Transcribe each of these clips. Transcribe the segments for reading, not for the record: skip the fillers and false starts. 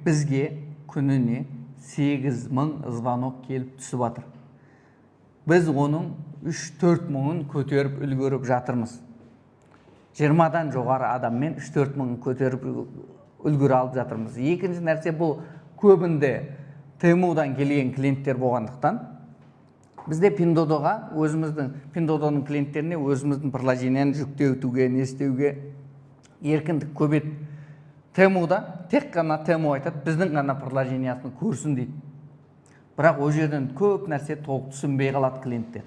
Бізге күніне 8.000 звонок келіп түсіп жатыр. Біз оның 3-4 мыңын көтеріп үлгеріп жатырмыз. 20-дан жоғары адаммен 3-4 мыңын көтеріп үлгере алып жатырмыз. Екінші нәрсе, бұл көбінде Тмудан келген клиенттер болғандықтан, бізде Pinduoduo'ға Pinduoduo'ның клиенттеріне өзіміздің приложениені жүктеуге, не істеуге еркіндік көп еді. Тмуда тек қана Тму айтады, біздің ғана приложениясын көрсін дейді. Бірақ ол жерден көп нәрсе толық түсінбей қалады клиенттер.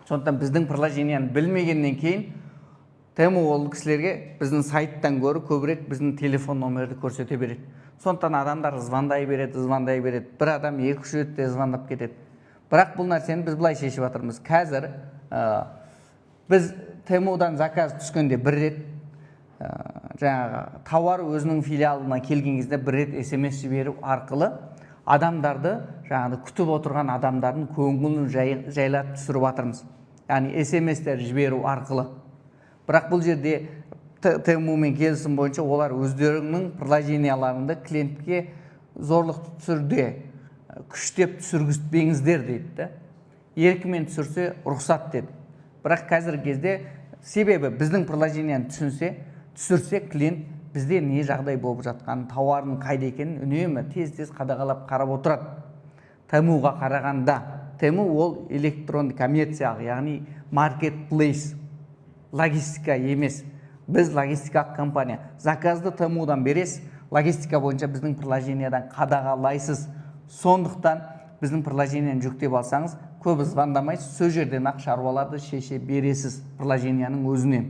Сондықтан біздің приложенияны білмегеннен кейін Тму ол кісілерге біздің сайттан гөрі көбірек біздің телефон номерді көрсете береді. Сондықтан адамдар звондай береді. Бір адам 2-3 рет звондап кетеді. Бірақ бұл нәрсені біз былай шешіп жатырмыз. Қазір біз Тмудан заказ түскенде бір рет, жаңағы тауар өзінің филиалына келген кезде бір рет SMS жіберу арқылы адамдарды, жаңағы күтіп отырған адамдардың көңілін жайлап түсіріп жатырмыз. Яғни SMS-тер жіберу арқылы. Бірақ бұл жерде Тмумен келісім бойынша олар өздерінің приложенияларында клиентке зорлық түрде күштеп түсіргізбеңіздер дейді. Еркімен түсірсе рұқсат деді. Бірақ қазіргі кезде себебі біздің приложенияны түсірсе клиент бізде не жағдай болып жатқанын, тауардың қайда екенін үнемі тез қадағалап қарап отырады. Тмуға қарағанда, Тму ол электронды коммерциялық, яғни marketplace, логистика емес. Біз логистикалық компания. Заказды Тмудан бересіз, логистика бойынша біздің приложениядан қадағалайсыз. Сондықтан біздің приложенияны жүктеп алсаңыз, көп звондамайсыз, сол жерден ақ шаруаларды шеше бересіз приложенияның өзінен.